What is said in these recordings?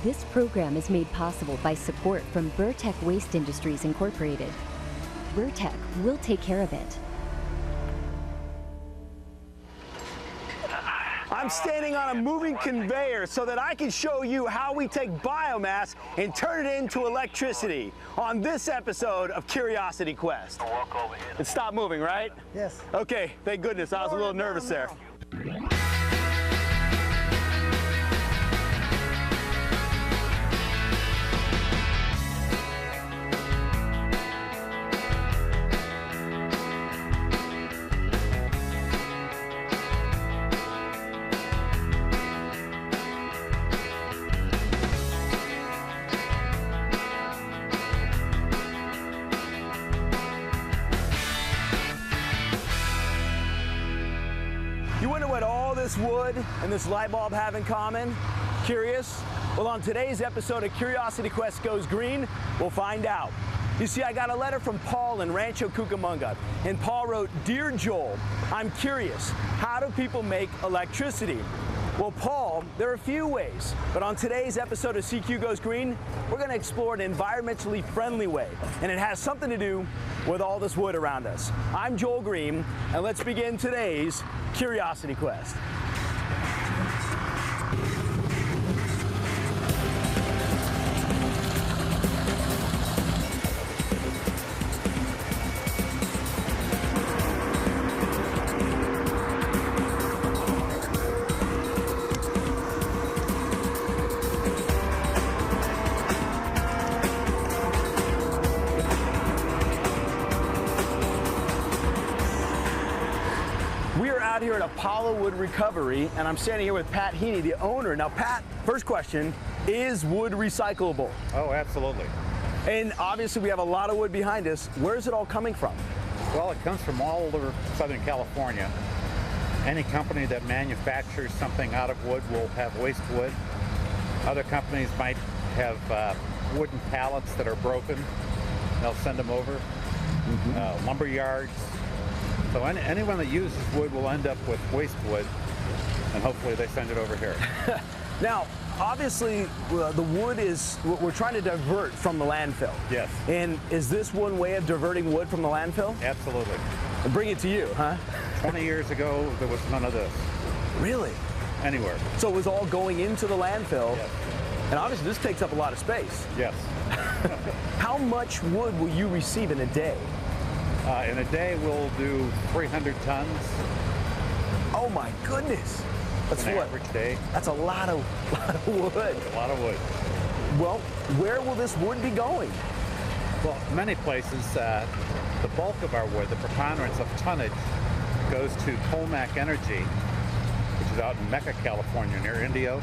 This program is made possible by support from Burtech Waste Industries Incorporated. Burtech will take care of it. I'm standing on a moving conveyor so that I can show you how we take biomass and turn it into electricity on this episode of Curiosity Quest. It stopped moving, right? Yes. Okay, thank goodness. I was a little nervous there. You wonder what all this wood and this light bulb have in common? Curious? Well, on today's episode of Curiosity Quest Goes Green, we'll find out. You see, I got a letter from Paul in Rancho Cucamonga, and Paul wrote, "Dear Joel, I'm curious, how do people make electricity?" Well, Paul, there are a few ways, but on today's episode of CQ Goes Green, we're going to explore an environmentally friendly way, and it has something to do with all this wood around us. I'm Joel Greene, and let's begin today's Curiosity Quest. We are out here at Apollo Wood Recovery, and I'm standing here with Pat Heaney, the owner. Now, Pat, first question, is wood recyclable? Oh, absolutely. And obviously we have a lot of wood behind us. Where is it all coming from? Well, it comes from all over Southern California. Any company that manufactures something out of wood will have waste wood. Other companies might have wooden pallets that are broken. They'll send them over. Lumber yards. So anyone that uses wood will end up with waste wood, and hopefully they send it over here. Now, obviously, the wood is, we're trying to divert from the landfill. Yes. And is this one way of diverting wood from the landfill? Absolutely. And bring it to you, huh? 20 years ago, there was none of this Really? anywhere. So it was all going into the landfill. Yes. And obviously this takes up a lot of space. Yes. How much wood will you receive in a day? In a day, we'll do 300 tons. Oh my goodness. That's An what? average day. That's a lot of wood. A lot of wood. Well, where will this wood be going? Well, many places, the bulk of our wood, the preponderance of tonnage, goes to Comac Energy, which is out in Mecca, California, near Indio.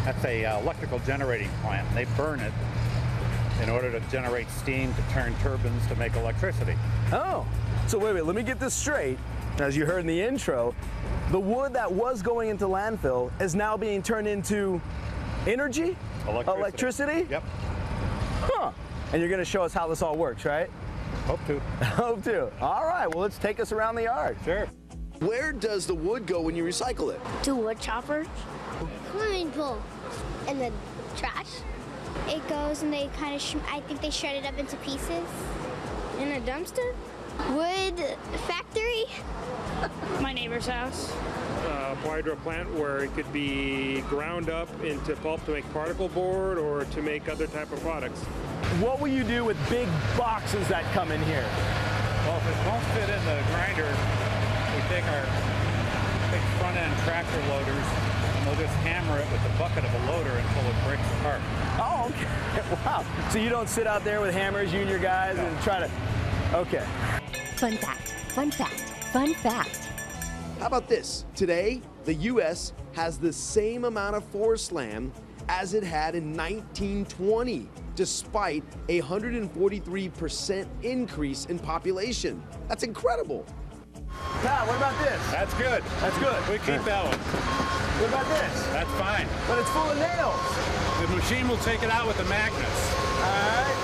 That's a electrical generating plant. They burn it in order to generate steam to turn turbines to make electricity. Oh, so wait, let me get this straight. As you heard in the intro, the wood that was going into landfill is now being turned into energy? Electricity? Yep. Huh. And you're going to show us how this all works, right? Hope to. Hope to. All right, well, let's take us around the yard. Sure. Where does the wood go when you recycle it? To wood choppers. Swimming pool. And the trash. It goes and they kind of, I think they shred it up into pieces. In a dumpster? Wood factory? My neighbor's house. Applied to a plant where it could be ground up into pulp to make particle board or to make other type of products. What will you do with big boxes that come in here? Well, if it won't fit in the grinder, we take our big front-end tractor loaders and we'll just hammer it with the bucket of a loader until it breaks apart. Oh, okay. Wow. So you don't sit out there with hammers, you and your guys, and try to... Okay. Fun fact, fun fact, fun fact. How about this? Today, the U.S. has the same amount of forest land as it had in 1920, despite a 143% increase in population. That's incredible. Pat, what about this? That's good. That's good. We keep that one. What about this? That's fine. But it's full of nails. The machine will take it out with the magnets. All right.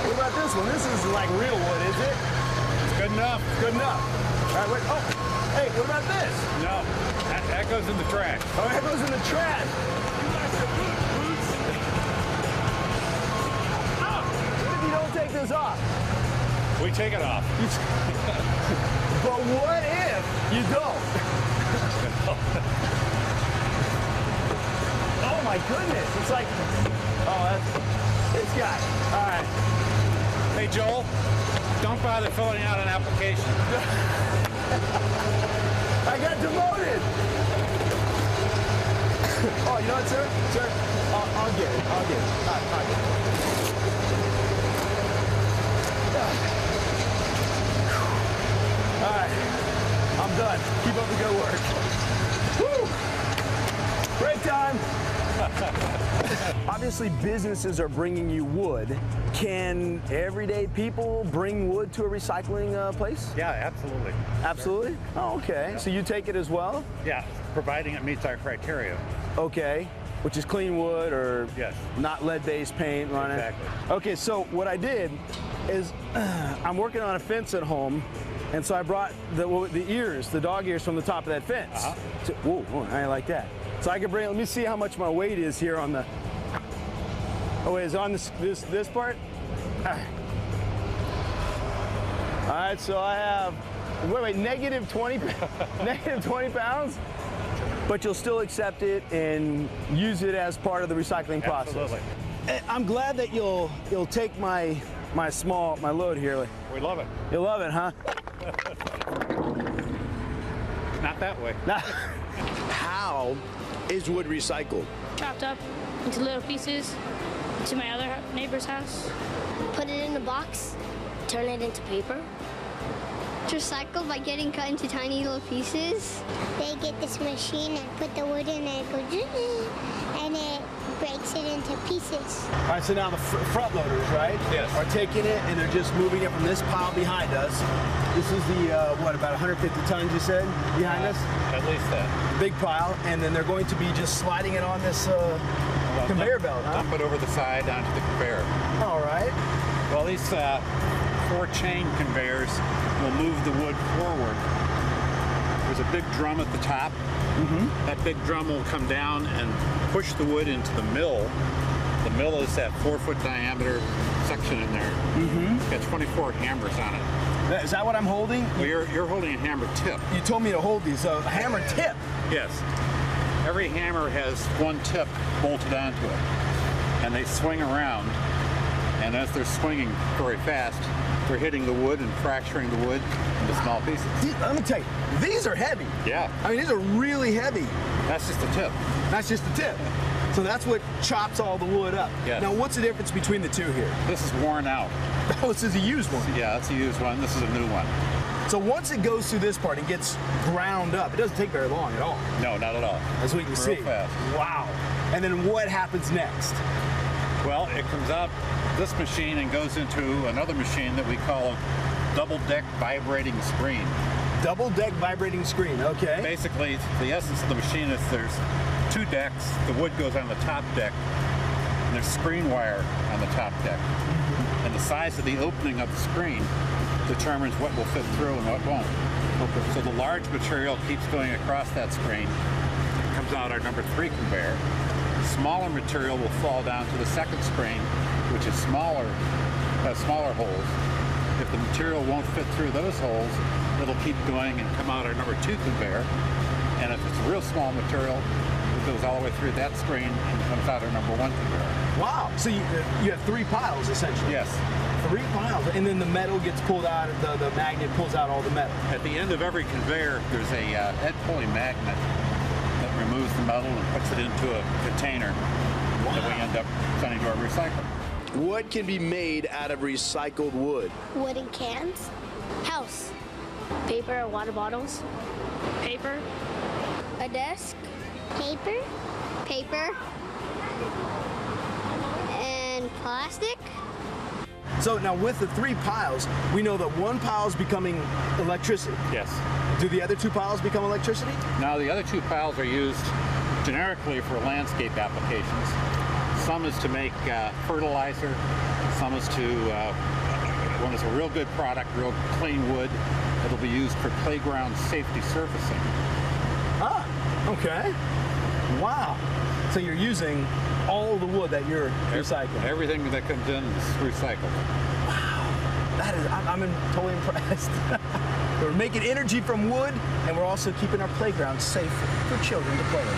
What about this one? This is like real wood, is it? It's good enough. Good enough. All right, wait. Oh, hey, what about this? No, that goes in the trash. Oh, that goes in the trash. You guys are good. We take it off. But what if you don't? Oh my goodness, it's like, it's got, all right. Hey, Joel, don't bother filling out an application. I got demoted. Oh, you know what, sir? Sir, I'll get it. I'll get it. I'll get it. All right, I'm done. Keep up the good work. Woo! Break time. Obviously, businesses are bringing you wood. Can everyday people bring wood to a recycling place? Yeah, absolutely. Absolutely? Oh, okay. Yeah. So you take it as well? Yeah, providing it meets our criteria. Okay. Which is clean wood or Yes. not lead-based paint on it? Exactly. Okay, so what I did is I'm working on a fence at home, and so I brought the ears, the dog ears from the top of that fence. Uh-huh. So, whoa, I like that. So I can bring, let me see how much my weight is here on the, oh wait, is it on this part? All right, so I have, wait, negative 20 pounds? But you'll still accept it and use it as part of the recycling process. Absolutely. I'm glad that you'll take my load here. We love it. You'll love it, huh? Not that way. How is wood recycled? Chopped up into little pieces to my other neighbor's house. Put it in a box, turn it into paper. It's recycled by getting cut into tiny little pieces. They get this machine and put the wood in and it goes, and it breaks it into pieces. All right, so now the front loaders, right? Yes. Are taking it and they're just moving it from this pile behind us. This is the, what, about 150 tons you said behind us? At least that. Big pile, and then they're going to be just sliding it on this conveyor belt, huh? Dump it over the side onto the conveyor. All right. Well, these 4 chain conveyors will move the wood forward. There's a big drum at the top. Mm-hmm. That big drum will come down and push the wood into the mill. The mill is that 4-foot diameter section in there. Mm-hmm. It's got 24 hammers on it. Is that what I'm holding? Well, you're holding a hammer tip. You told me to hold these. A hammer tip. Yes. Every hammer has one tip bolted onto it. And they swing around. And as they're swinging very fast, they're hitting the wood and fracturing the wood into small pieces. Let me tell you, these are heavy. Yeah. I mean, these are really heavy. That's just the tip. That's just the tip. So that's what chops all the wood up. Yes. Now, what's the difference between the two here? This is worn out. Oh, this is a used one. Yeah, that's a used one. This is a new one. So once it goes through this part and gets ground up, it doesn't take very long at all. No, not at all. That's what you can see. Real fast. Wow. And then what happens next? Well, it comes out this machine and goes into another machine that we call a double-deck vibrating screen. Double-deck vibrating screen, okay. Basically, the essence of the machine is there's 2 decks. The wood goes on the top deck, and there's screen wire on the top deck. And the size of the opening of the screen determines what will fit through and what won't. Okay. So the large material keeps going across that screen. It comes out our number 3 conveyor. Smaller material will fall down to the second screen, which is smaller holes. If the material won't fit through those holes, it'll keep going and come out our number 2 conveyor. And if it's real small material, it goes all the way through that screen and comes out our number 1 conveyor. Wow. So you have 3 piles, essentially. Yes. 3 piles. And then the metal gets pulled out, the magnet pulls out all the metal. At the end of every conveyor, there's a head pulley magnet that removes the metal and puts it into a container that we end up sending to our recycler. What can be made out of recycled wood? Wooden cans. House, Paper or water bottles. Paper. a desk, Paper. paper, and plastic. So now with the 3 piles, we know that 1 pile is becoming electricity. Yes. Do the other 2 piles become electricity? Now the other 2 piles are used generically for landscape applications. Some is to make fertilizer. Some is to, when it's a real good product, real clean wood, it'll be used for playground safety surfacing. Ah, okay. Wow. So you're using all the wood that you're recycling. Everything that comes in is recycled. I'm totally impressed. We're making energy from wood, and we're also keeping our playground safe for children to play in.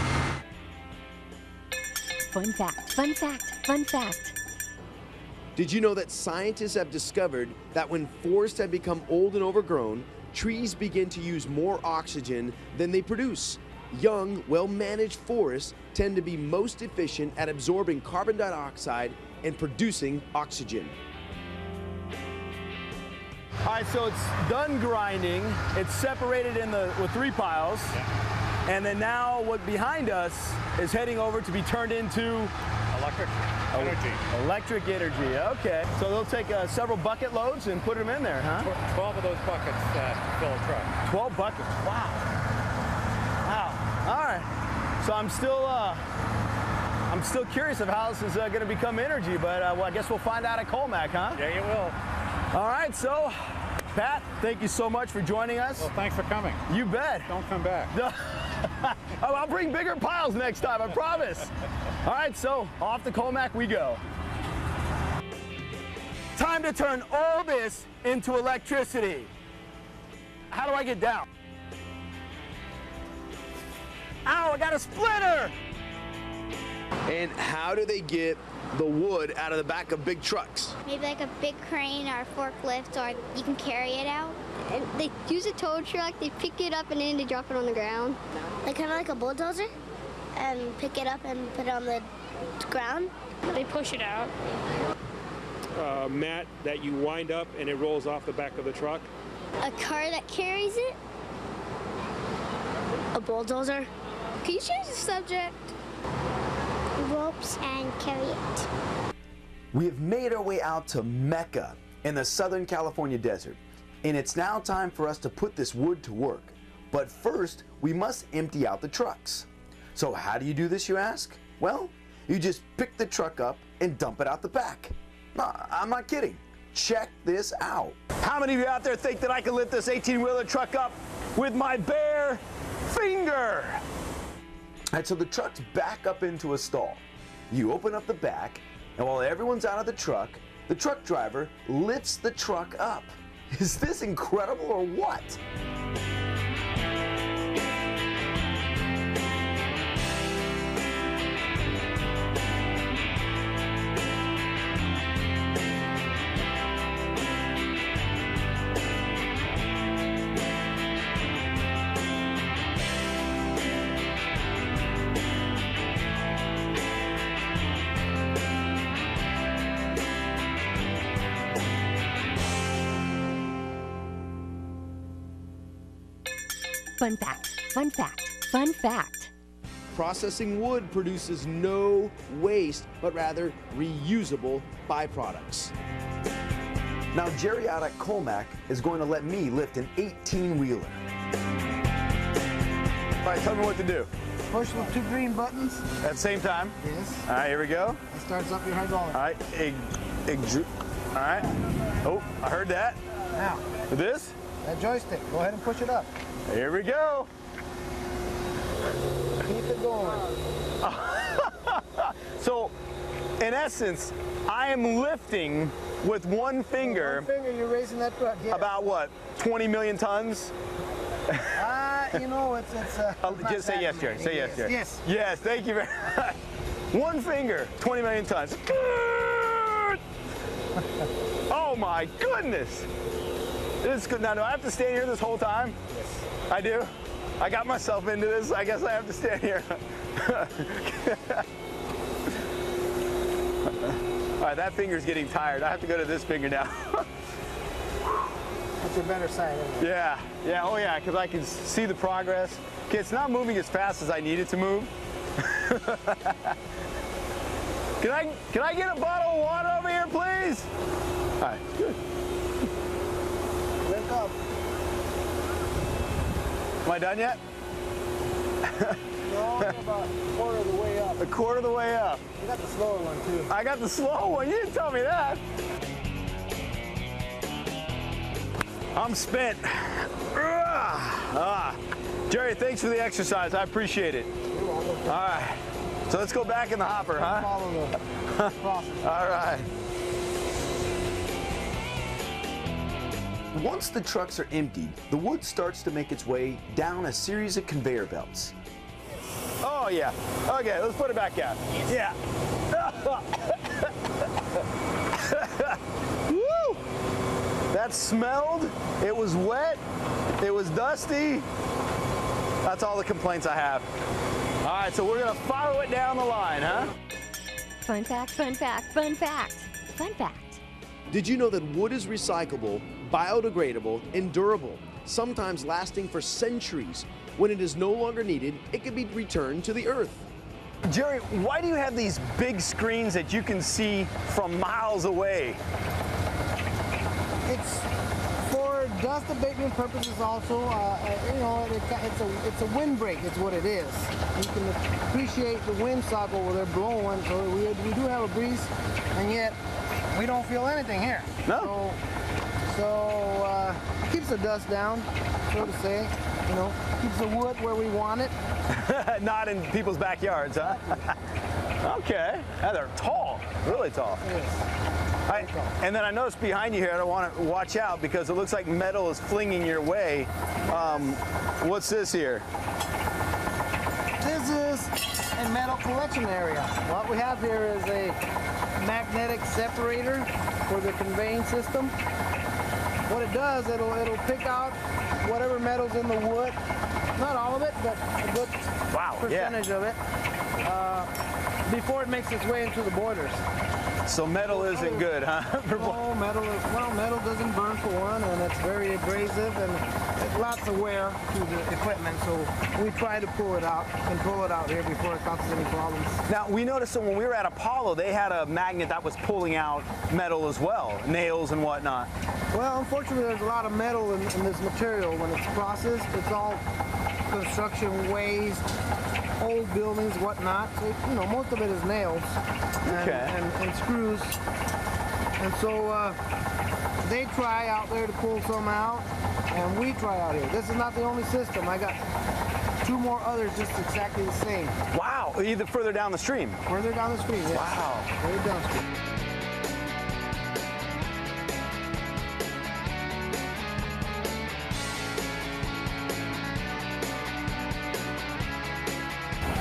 Fun fact, fun fact, fun fact. Did you know that scientists have discovered that when forests have become old and overgrown, trees begin to use more oxygen than they produce? Young, well-managed forests tend to be most efficient at absorbing carbon dioxide and producing oxygen. All right, so it's done grinding. It's separated with 3 piles. Yeah. And then now what behind us is heading over to be turned into Electric energy. Electric energy, okay. So they'll take several bucket loads and put them in there, huh? 12 of those buckets fill a truck. 12 buckets, wow. Wow, all right. So I'm still curious of how this is going to become energy, but well, I guess we'll find out at Colmac, huh? Yeah, you will. All right, so Pat, thank you so much for joining us. Well, thanks for coming. You bet. Don't come back. I'll bring bigger piles next time, I promise. All right, so off to Colmac we go. Time to turn all this into electricity. How do I get down? Ow, I got a splitter! And how do they get the wood out of the back of big trucks? Maybe like a big crane or a forklift, or you can carry it out. And they use a tow truck, they pick it up and then they drop it on the ground. Like kind of like a bulldozer, and pick it up and put it on the ground. They push it out. Mat that you wind up and it rolls off the back of the truck. A car that carries it. A bulldozer. Can you change the subject? Ropes and carry it. We have made our way out to Mecca in the Southern California desert, and it's now time for us to put this wood to work. But first, we must empty out the trucks. So how do you do this, you ask? Well, you just pick the truck up and dump it out the back. No, I'm not kidding. Check this out. How many of you out there think that I can lift this 18-wheeler truck up with my bare finger? All right, so the truck's back up into a stall. You open up the back, and while everyone's out of the truck driver lifts the truck up. Is this incredible or what? Fun fact, fun fact, fun fact. Processing wood produces no waste, but rather reusable byproducts. Now Jerry out at Colmac is going to let me lift an 18-wheeler. All right, tell me what to do. Push the 2 green buttons. At the same time? Yes. All right, here we go. That starts up your hydraulic. All right, all right. Oh, I heard that. Now, With this? that joystick, go ahead and push it up. Here we go. Keep it going. So, in essence, I am lifting with one finger, You're raising that truck. Yeah. about what, 20 million tons? You know, it's not Just say that yes, Jerry. many. Say yes, Jerry. Yes. Yes, thank you very much. One finger, 20 million tons. Oh my goodness. This is good. Now, do I have to stand here this whole time? Yes. I do? I got myself into this. I guess I have to stand here. All right, that finger's getting tired. I have to go to this finger now. That's a better side, isn't it? Yeah, oh yeah, because I can see the progress. Okay, it's not moving as fast as I need it to move. Can I get a bottle of water over here, please? All right, good. Lift up. Am I done yet? No, about a quarter of the way up. A quarter of the way up. You got the slower one, too. I got the slow one. You didn't tell me that. I'm spent. Jerry, thanks for the exercise. I appreciate it. You're welcome. All right. So let's go back in the hopper, huh? Follow the process. All right. Once the trucks are emptied, the wood starts to make its way down a series of conveyor belts. Oh yeah, okay, let's put it back out. Yeah. Woo! That smelled, it was wet, it was dusty. That's all the complaints I have. All right, so we're gonna follow it down the line, huh? Fun fact, fun fact, fun fact, fun fact. Did you know that wood is recyclable, biodegradable, and durable, sometimes lasting for centuries? When it is no longer needed, it can be returned to the earth. Jerry, why do you have these big screens that you can see from miles away? It's for dust abatement purposes also. You know, it's a windbreak. It's what it is. You can appreciate the windsock over there blowing. So we do have a breeze, and yet we don't feel anything here. No. So it keeps the dust down, so to say. You know, keeps the wood where we want it. Not in people's backyards, huh? Okay. Yeah, they're tall, really tall. It is. And then I noticed behind you here, I want to watch out because it looks like metal is flinging your way. What's this here? This is a metal collection area. What we have here is a magnetic separator for the conveying system. What it does, it'll pick out whatever metal's in the wood. Not all of it, but a good percentage of it before it makes its way into the boilers. So metal isn't good, huh? No, metal doesn't burn for one, and it's very abrasive, and it's lots of wear to the equipment, so we try to pull it out, control it out here before it causes any problems. Now, we noticed that when we were at Apollo, they had a magnet that was pulling out metal as well, nails and whatnot. Well, unfortunately, there's a lot of metal in this material. When it's processed, it's all construction waste, old buildings, whatnot. So, you know, most of it is nails and screws. And so they try out there to pull some out, and we try out here. This is not the only system. I got 2 more others just exactly the same. Wow, either further down the stream. Further down the stream, yes. Wow. Further downstream.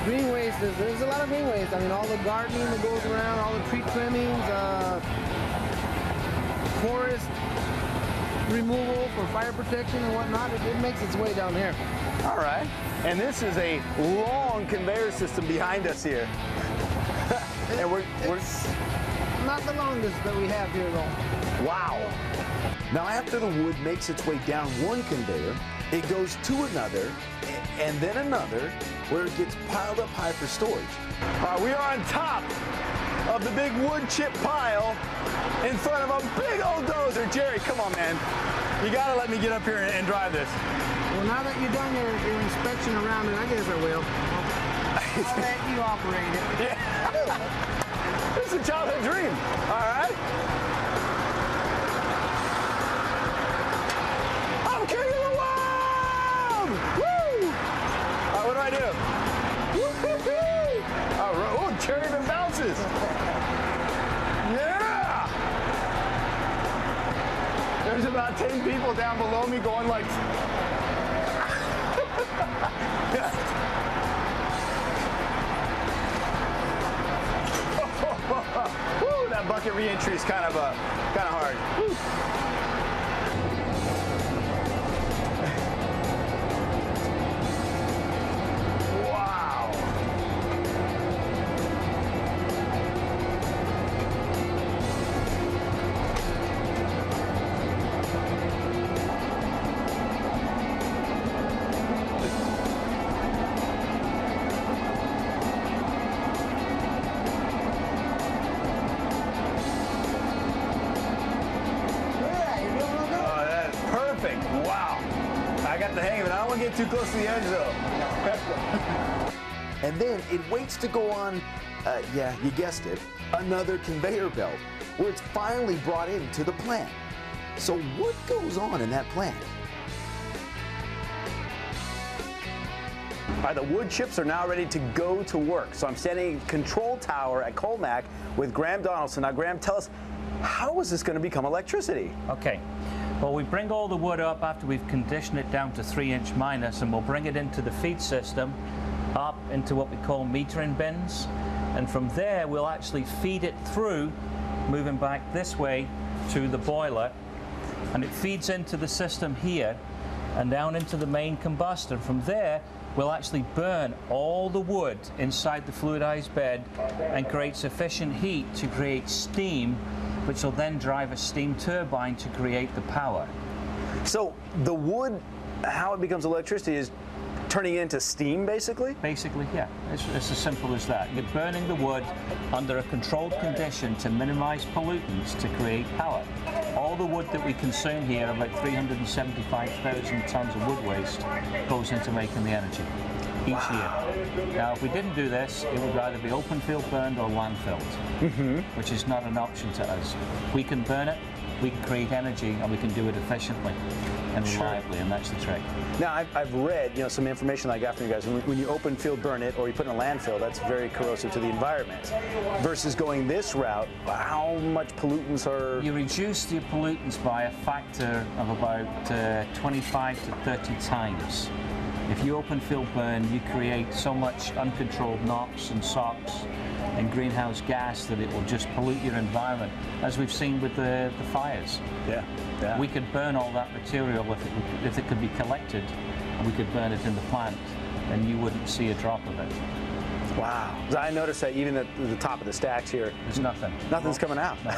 Green waste, there's a lot of green waste. I mean, all the gardening that goes around, all the tree trimmings, forest removal for fire protection and whatnot, it makes its way down here. All right. And this is a long conveyor system behind us here. And it's not the longest that we have here, though. Wow. Now, after the wood makes its way down one conveyor, it goes to another, and then another, where it gets piled up high for storage. We are on top of the big wood chip pile in front of a big old dozer. Jerry, come on, man. You gotta let me get up here and drive this. Well, now that you've done your inspection around it, I guess I will. I'll let you operate it. Yeah. This is a childhood dream, all right? I'm king of the world! Woo! All right, what do I do? Woo-hoo-hoo! All right, oh, Jerry even bounces. Yeah! There's about 10 people down below me going like... Woo, that bucket re-entry is kind of hard. Woo. Wow. Too close to the edge, though. And then it waits to go on, yeah, you guessed it, another conveyor belt, where it's finally brought into the plant. So what goes on in that plant? All right, the wood chips are now ready to go to work. So I'm standing in control tower at Colmac with Graham Donaldson. Now, Graham, tell us, how is this going to become electricity? Okay. Well, we bring all the wood up after we've conditioned it down to 3" minus, and we'll bring it into the feed system, up into what we call metering bins. And from there, we'll actually feed it through, moving back this way to the boiler. And it feeds into the system here and down into the main combustor. From there, we'll actually burn all the wood inside the fluidized bed and create sufficient heat to create steam, which will then drive a steam turbine to create the power. So the wood, how it becomes electricity is turning it into steam, basically? Basically, yeah. It's as simple as that. You're burning the wood under a controlled condition to minimize pollutants to create power. All the wood that we consume here, about 375,000 tons of wood waste, goes into making the energy each year. Now, if we didn't do this, it would either be open field burned or landfilled, which is not an option to us. We can burn it, we can create energy, and we can do it efficiently and reliably, and that's the trick. Now, I've read, some information I got from you guys. When you open field burn it or you put it in a landfill, that's very corrosive to the environment. Versus going this route, how much pollutants are... You reduce the pollutants by a factor of about 25 to 30 times. If you open field burn, you create so much uncontrolled NOx and SOx and greenhouse gas that it will just pollute your environment, as we've seen with the fires. Yeah. We could burn all that material if it could be collected, and we could burn it in the plant, and you wouldn't see a drop of it. Wow. I noticed that even at the top of the stacks here, there's nothing. Nothing's coming out. No.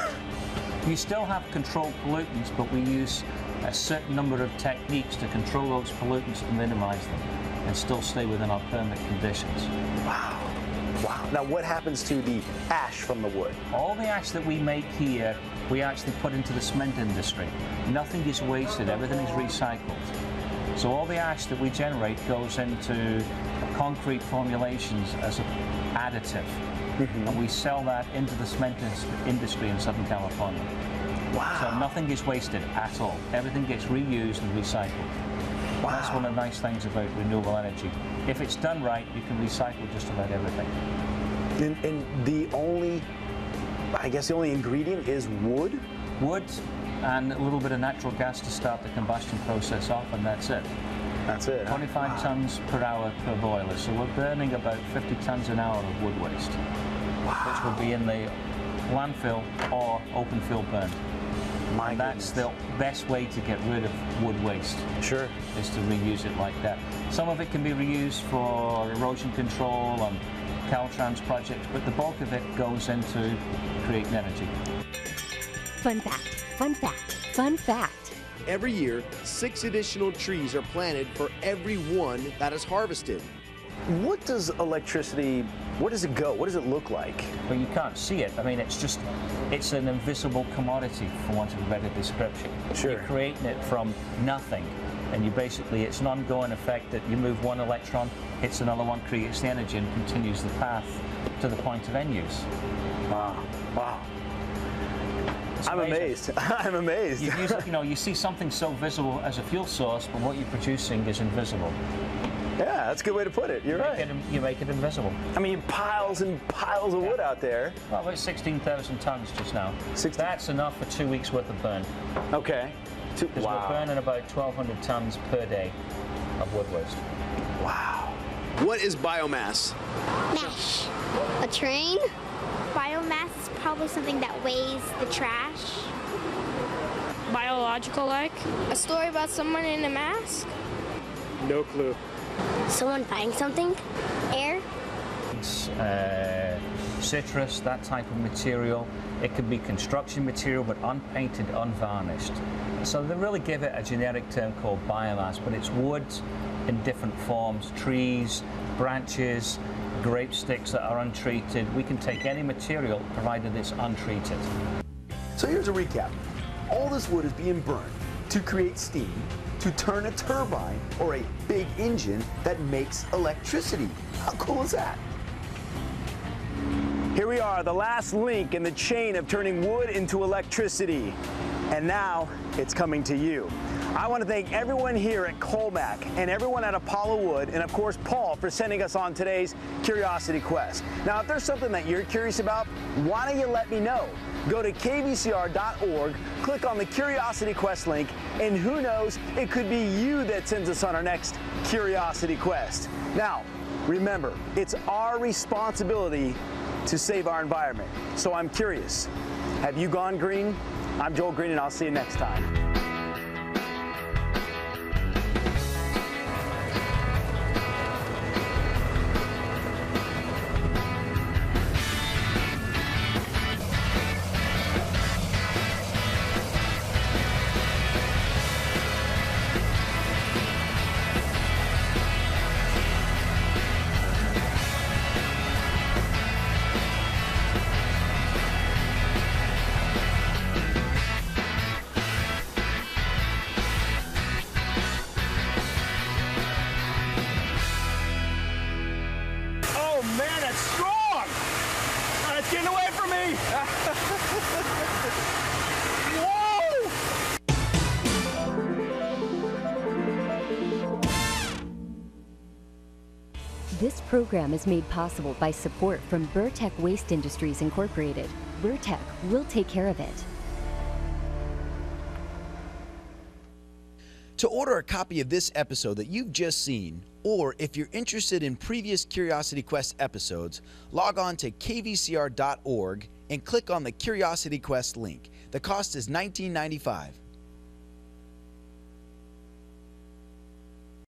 You still have controlled pollutants, but we use a certain number of techniques to control those pollutants to minimize them and still stay within our permit conditions. Wow. Wow. Now, what happens to the ash from the wood? All the ash that we make here, we actually put into the cement industry. Nothing is wasted, everything is recycled. So all the ash that we generate goes into concrete formulations as an additive. And we sell that into the cement industry in Southern California. Wow. So nothing is wasted at all. Everything gets reused and recycled. Wow. That's one of the nice things about renewable energy. If it's done right, you can recycle just about everything. And the only ingredient is wood? Wood and a little bit of natural gas to start the combustion process off, and that's it. That's it. 25 tons per hour per boiler. So we're burning about 50 tons an hour of wood waste, which will be in the landfill or open field burn. And that's the best way to get rid of wood waste. Sure. Is to reuse it like that. Some of it can be reused for erosion control and Caltrans projects, but the bulk of it goes into creating energy. Fun fact, fun fact, fun fact. Every year, 6 additional trees are planted for every one that is harvested. What does electricity, where does it go? What does it look like? Well, you can't see it. I mean, it's an invisible commodity, for want of a better description. Sure. You're creating it from nothing. And it's an ongoing effect that you move one electron, hits another one, creates the energy, and continues the path to the point of end use. Wow. Wow. I'm amazed. I'm amazed. You see something so visible as a fuel source, but what you're producing is invisible. Yeah, that's a good way to put it. You're right. You make it invisible. I mean, piles and piles of wood out there. Well, about 16,000 tons just now. That's enough for 2 weeks worth of burn. Okay. Because we're burning about 1,200 tons per day of wood waste. Wow. What is biomass? Mash. A train? Biomass is probably something that weighs the trash. Biological like? A story about someone in a mask? No clue. Someone buying something? Air? Citrus, that type of material. It could be construction material, but unpainted, unvarnished. So they really give it a generic term called biomass, but it's wood in different forms, trees, branches, grape sticks that are untreated. We can take any material provided it's untreated. So here's a recap. All this wood is being burned to create steam, to turn a turbine or a big engine that makes electricity. How cool is that? Here we are, the last link in the chain of turning wood into electricity. And now it's coming to you. I want to thank everyone here at Colmac and everyone at Apollo Wood, and of course Paul for sending us on today's Curiosity Quest. Now, if there's something that you're curious about, why don't you let me know? Go to kvcr.org, click on the Curiosity Quest link, and who knows, it could be you that sends us on our next Curiosity Quest. Now, remember, it's our responsibility to save our environment. So I'm curious, have you gone green? I'm Joel Greene, and I'll see you next time. Man, it's strong! It's getting away from me! Whoa! This program is made possible by support from Burtech Waste Industries Incorporated. Burtech will take care of it. To order a copy of this episode that you've just seen, or if you're interested in previous Curiosity Quest episodes, log on to kvcr.org and click on the Curiosity Quest link. The cost is $19.95.